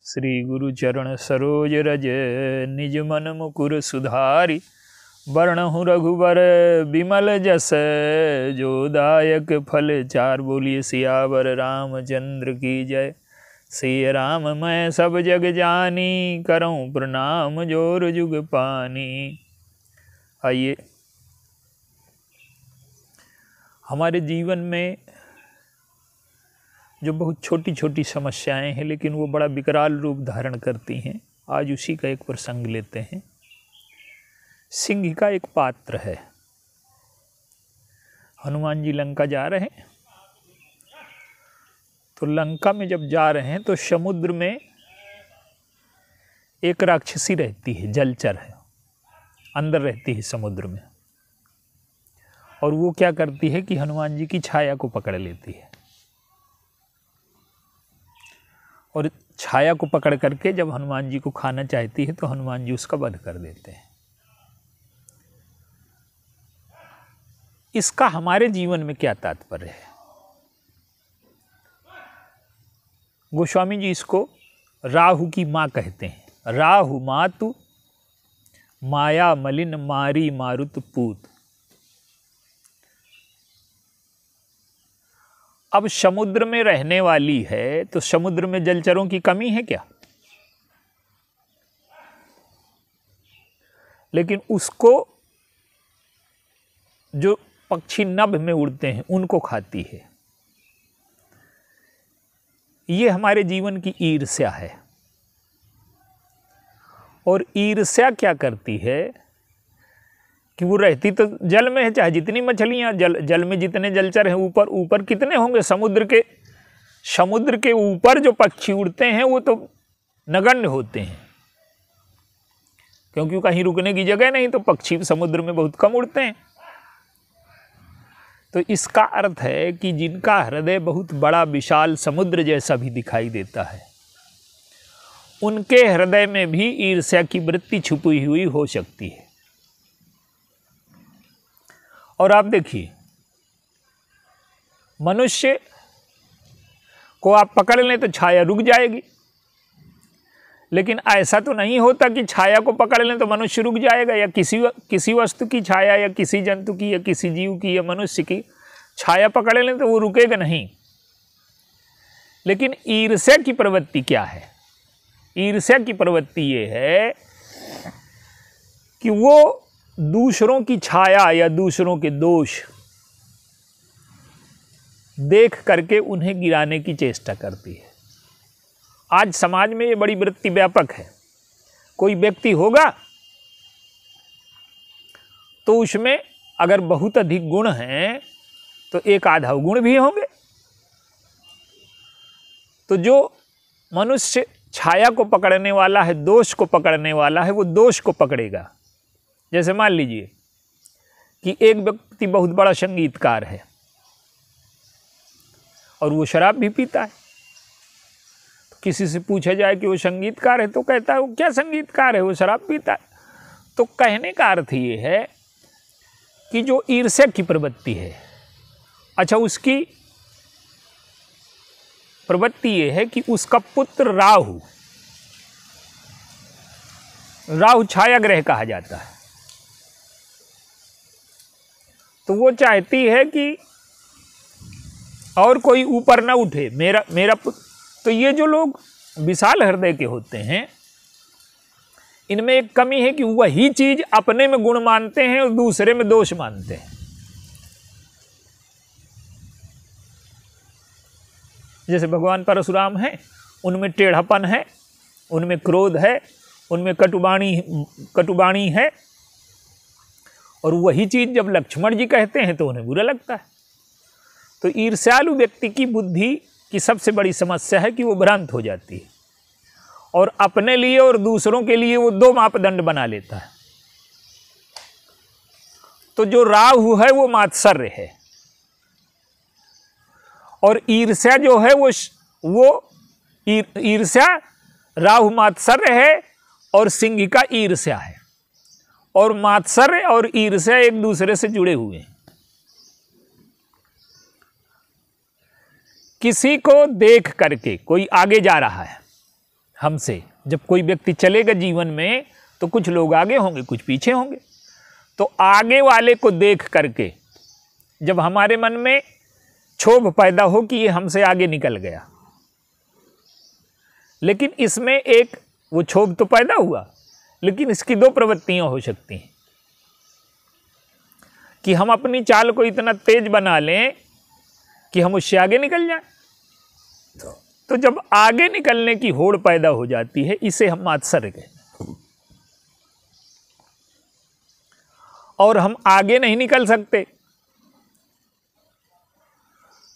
श्री गुरु चरण सरोज रज निज मन मुकुर सुधारी। वर्णहु रघुबर बिमल जस जो दायक फल चार। बोलिए सियावर रामचंद्र की जय। सिय राम मैं सब जग जानी करऊं प्रणाम जोर जुग पानी। आइए, हमारे जीवन में जो बहुत छोटी छोटी समस्याएं हैं लेकिन वो बड़ा विकराल रूप धारण करती हैं, आज उसी का एक प्रसंग लेते हैं। सिंह का एक पात्र है। हनुमान जी लंका जा रहे हैं, तो लंका में जब जा रहे हैं तो समुद्र में एक राक्षसी रहती है, जलचर है, अंदर रहती है समुद्र में। और वो क्या करती है कि हनुमान जी की छाया को पकड़ लेती है और छाया को पकड़ करके जब हनुमान जी को खाना चाहती है तो हनुमान जी उसका वध कर देते हैं। इसका हमारे जीवन में क्या तात्पर्य है? गोस्वामी जी इसको राहु की माँ कहते हैं। राहु मातु माया मलिन मारी मारुत पूत। अब समुद्र में रहने वाली है तो समुद्र में जलचरों की कमी है क्या? लेकिन उसको जो पक्षी नभ में उड़ते हैं उनको खाती है। ये हमारे जीवन की ईर्ष्या है। और ईर्ष्या क्या करती है कि वो रहती तो जल में है, चाहे जितनी मछलियां जल में जितने जलचर हैं, ऊपर कितने होंगे? समुद्र के ऊपर जो पक्षी उड़ते हैं वो तो नगण्य होते हैं, क्योंकि कहीं रुकने की जगह नहीं, तो पक्षी समुद्र में बहुत कम उड़ते हैं। तो इसका अर्थ है कि जिनका हृदय बहुत बड़ा विशाल समुद्र जैसा भी दिखाई देता है, उनके हृदय में भी ईर्ष्या की वृत्ति छुपी हुई हो सकती है। और आप देखिए, मनुष्य को आप पकड़ लें तो छाया रुक जाएगी, लेकिन ऐसा तो नहीं होता कि छाया को पकड़ लें तो मनुष्य रुक जाएगा, या किसी वस्तु की छाया या किसी जंतु की या किसी जीव की या मनुष्य की छाया पकड़ लें तो वो रुकेगा नहीं। लेकिन ईर्ष्या की प्रवृत्ति क्या है? ईर्ष्या की प्रवृत्ति ये है कि वो दूसरों की छाया या दूसरों के दोष देख करके उन्हें गिराने की चेष्टा करती है। आज समाज में ये बड़ी वृत्ति व्यापक है। कोई व्यक्ति होगा तो उसमें अगर बहुत अधिक गुण हैं तो एक आधा गुण भी होंगे। तो जो मनुष्य छाया को पकड़ने वाला है, दोष को पकड़ने वाला है, वो दोष को पकड़ेगा। जैसे मान लीजिए कि एक व्यक्ति बहुत बड़ा संगीतकार है और वो शराब भी पीता है। तो किसी से पूछा जाए कि वो संगीतकार है तो कहता है वो क्या संगीतकार है, वो शराब पीता है। तो कहने का अर्थ ये है कि जो ईर्ष्या की प्रवृत्ति है, अच्छा, उसकी प्रवृत्ति ये है कि उसका पुत्र राहु छाया ग्रह कहा जाता है। तो वो चाहती है कि और कोई ऊपर ना उठे, मेरा पुत्र। तो ये जो लोग विशाल हृदय के होते हैं, इनमें एक कमी है कि वही चीज अपने में गुण मानते हैं और दूसरे में दोष मानते हैं। जैसे भगवान परशुराम हैं, उनमें टेढ़ापन है, उनमें क्रोध है, उनमें कटुबाणी है, और वही चीज जब लक्ष्मण जी कहते हैं तो उन्हें बुरा लगता है। तो ईर्ष्यालु व्यक्ति की बुद्धि की सबसे बड़ी समस्या है कि वो भ्रांत हो जाती है और अपने लिए और दूसरों के लिए वो दो मापदंड बना लेता है। तो जो राहु है वो मात्सर्य है, और ईर्ष्या जो है वो ईर्ष्या राहु मात्सर्य है और सिंह का ईर्ष्या है। और मात्सर्य और ईर्ष्या एक दूसरे से जुड़े हुए हैं। किसी को देख करके कोई आगे जा रहा है, हमसे। जब कोई व्यक्ति चलेगा जीवन में तो कुछ लोग आगे होंगे, कुछ पीछे होंगे। तो आगे वाले को देख करके जब हमारे मन में क्षोभ पैदा हो कि ये हमसे आगे निकल गया, लेकिन इसमें एक वो क्षोभ तो पैदा हुआ, लेकिन इसकी दो प्रवृत्तियां हो सकती हैं कि हम अपनी चाल को इतना तेज बना लें कि हम उससे आगे निकल जाएं। तो जब आगे निकलने की होड़ पैदा हो जाती है, इसे हम मात्सर्य कहते हैं। और हम आगे नहीं निकल सकते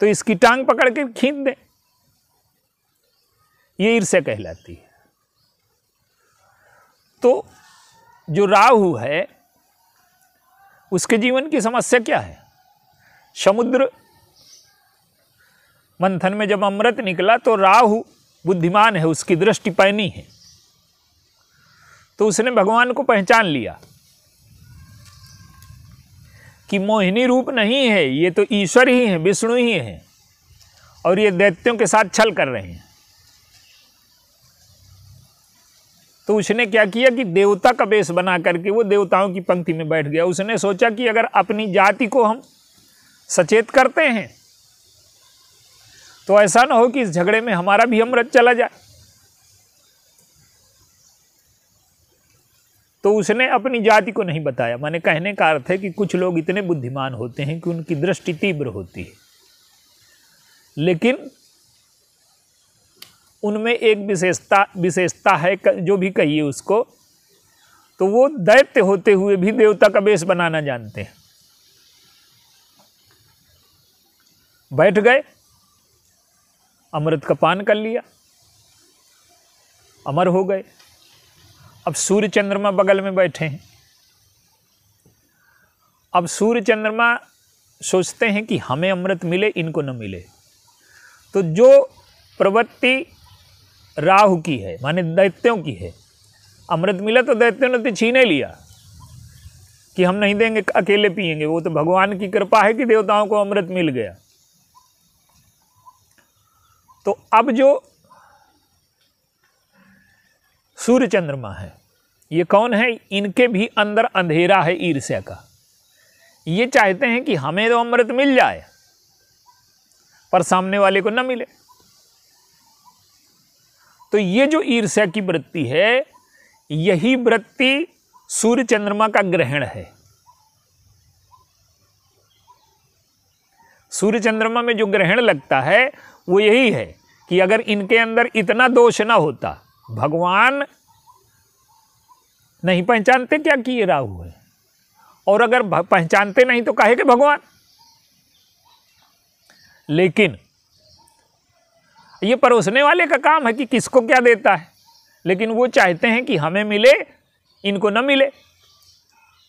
तो इसकी टांग पकड़ के खींच दें, ये ईर्ष्या कहलाती है। तो जो राहु है उसके जीवन की समस्या क्या है? समुद्र मंथन में जब अमृत निकला तो राहु बुद्धिमान है, उसकी दृष्टि पैनी है, तो उसने भगवान को पहचान लिया कि मोहिनी रूप नहीं है, ये तो ईश्वर ही है, विष्णु ही है, और ये दैत्यों के साथ छल कर रहे हैं। तो उसने क्या किया कि देवता का वेश बना करके वो देवताओं की पंक्ति में बैठ गया। उसने सोचा कि अगर अपनी जाति को हम सचेत करते हैं तो ऐसा ना हो कि इस झगड़े में हमारा भी अमृत चला जाए। तो उसने अपनी जाति को नहीं बताया। माने कहने का अर्थ है कि कुछ लोग इतने बुद्धिमान होते हैं कि उनकी दृष्टि तीव्र होती है, लेकिन उनमें एक विशेषता है, जो भी कहिए उसको, तो वो दैत्य होते हुए भी देवता का वेश बनाना जानते हैं। बैठ गए, अमृत का पान कर लिया, अमर हो गए। अब सूर्य चंद्रमा बगल में बैठे हैं। अब सूर्य चंद्रमा सोचते हैं कि हमें अमृत मिले, इनको न मिले। तो जो प्रवृत्ति राहु की है, माने दैत्यों की है, अमृत मिला तो दैत्यों ने तो छीने लिया कि हम नहीं देंगे, अकेले पिएंगे। वो तो भगवान की कृपा है कि देवताओं को अमृत मिल गया। तो अब जो सूर्य चंद्रमा है, ये कौन है? इनके भी अंदर अंधेरा है ईर्ष्या का। ये चाहते हैं कि हमें तो अमृत मिल जाए पर सामने वाले को न मिले। तो ये जो ईर्ष्या की वृत्ति है, यही वृत्ति सूर्य चंद्रमा का ग्रहण है। सूर्य चंद्रमा में जो ग्रहण लगता है वो यही है कि अगर इनके अंदर इतना दोष ना होता, भगवान नहीं पहचानते क्या कि ये राहु है, और अगर पहचानते नहीं तो काहे के भगवान। लेकिन ये परोसने वाले का काम है कि किसको क्या देता है, लेकिन वो चाहते हैं कि हमें मिले, इनको न मिले।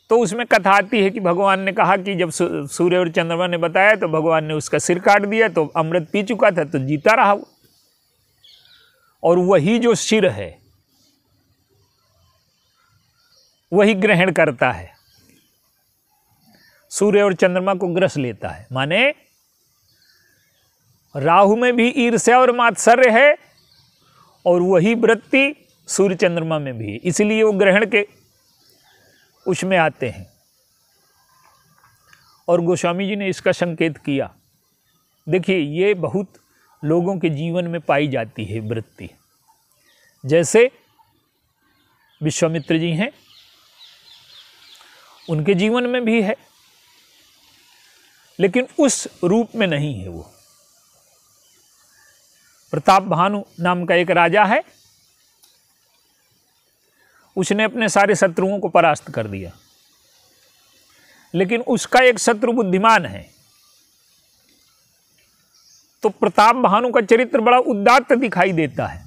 तो उसमें कथा आती है कि भगवान ने कहा कि जब सूर्य और चंद्रमा ने बताया तो भगवान ने उसका सिर काट दिया, तो अमृत पी चुका था तो जीता रहा वो। और वही जो सिर है वही ग्रहण करता है, सूर्य और चंद्रमा को ग्रस लेता है। माने राहु में भी ईर्ष्या और मात्सर्य है, और वही वृत्ति सूर्य चंद्रमा में भी है, इसलिए वो ग्रहण के उसमें आते हैं। और गोस्वामी जी ने इसका संकेत किया। देखिए, ये बहुत लोगों के जीवन में पाई जाती है वृत्ति। जैसे विश्वामित्र जी हैं, उनके जीवन में भी है, लेकिन उस रूप में नहीं है वो। प्रताप भानु नाम का एक राजा है, उसने अपने सारे शत्रुओं को परास्त कर दिया, लेकिन उसका एक शत्रु बुद्धिमान है। तो प्रताप भानु का चरित्र बड़ा उदात्त दिखाई देता है,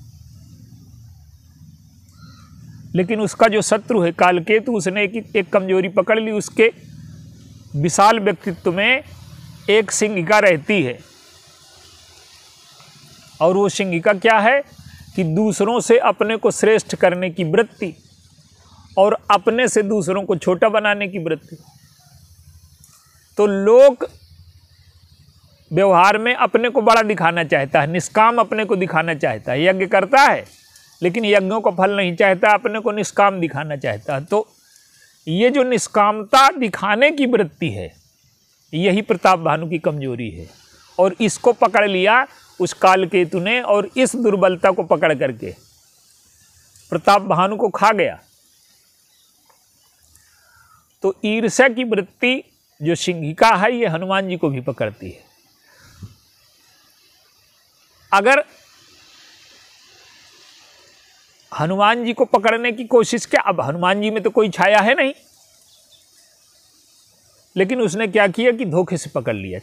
लेकिन उसका जो शत्रु है कालकेतु, उसने एक कमजोरी पकड़ ली। उसके विशाल व्यक्तित्व में एक सिंहिका रहती है, और वो सिंहिका क्या है कि दूसरों से अपने को श्रेष्ठ करने की वृत्ति और अपने से दूसरों को छोटा बनाने की वृत्ति। तो लोक व्यवहार में अपने को बड़ा दिखाना चाहता है, निष्काम अपने को दिखाना चाहता है। यज्ञ करता है लेकिन यज्ञों का फल नहीं चाहता, अपने को निष्काम दिखाना चाहता। तो ये जो निष्कामता दिखाने की वृत्ति है, यही प्रताप भानु की कमजोरी है। और इसको पकड़ लिया उस कालकेतु ने, और इस दुर्बलता को पकड़ करके प्रताप भानु को खा गया। तो ईर्ष्या की वृत्ति जो सिंहिका है, ये हनुमान जी को भी पकड़ती है। अगर हनुमान जी को पकड़ने की कोशिश किया, अब हनुमान जी में तो कोई छाया है नहीं, लेकिन उसने क्या किया कि धोखे से पकड़ लिया।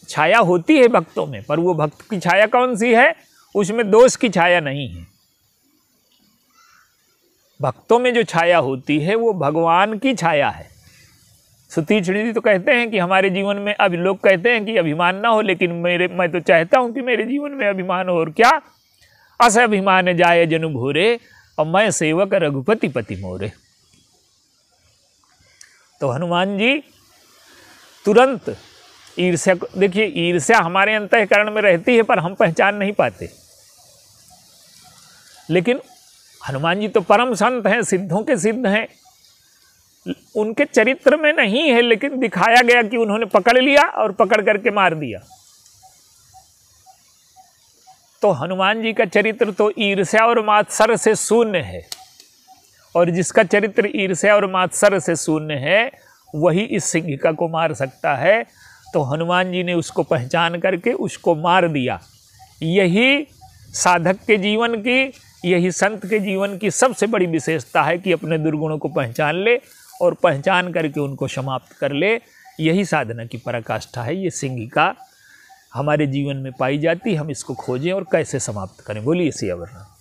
छाया होती है भक्तों में, पर वो भक्त की छाया कौन सी है, उसमें दोष की छाया नहीं है। भक्तों में जो छाया होती है वो भगवान की छाया है। सुतीक्षण जी तो कहते हैं कि हमारे जीवन में, अभी लोग कहते हैं कि अभिमान ना हो, लेकिन मैं तो चाहता हूं कि मेरे जीवन में अभिमान हो। और क्या, अस अभिमान जाय जनु भोरे, और मैं सेवक रघुपति पति मोरे। तो हनुमान जी तुरंत ईर्ष्या को, देखिए ईर्ष्या हमारे अंतःकरण में रहती है पर हम पहचान नहीं पाते। लेकिन हनुमान जी तो परम संत हैं, सिद्धों के सिद्ध हैं, उनके चरित्र में नहीं है, लेकिन दिखाया गया कि उन्होंने पकड़ लिया और पकड़ करके मार दिया। तो हनुमान जी का चरित्र तो ईर्ष्या और मात्सर्य से शून्य है, और जिसका चरित्र ईर्ष्या और मात्सर्य से शून्य है वही इस सिंहिका को मार सकता है। तो हनुमान जी ने उसको पहचान करके उसको मार दिया। यही साधक के जीवन की, यही संत के जीवन की सबसे बड़ी विशेषता है कि अपने दुर्गुणों को पहचान ले और पहचान करके उनको समाप्त कर ले। यही साधना की पराकाष्ठा है। ये सिंहिका हमारे जीवन में पाई जाती, हम इसको खोजें और कैसे समाप्त करें। बोलिए सियावर राम।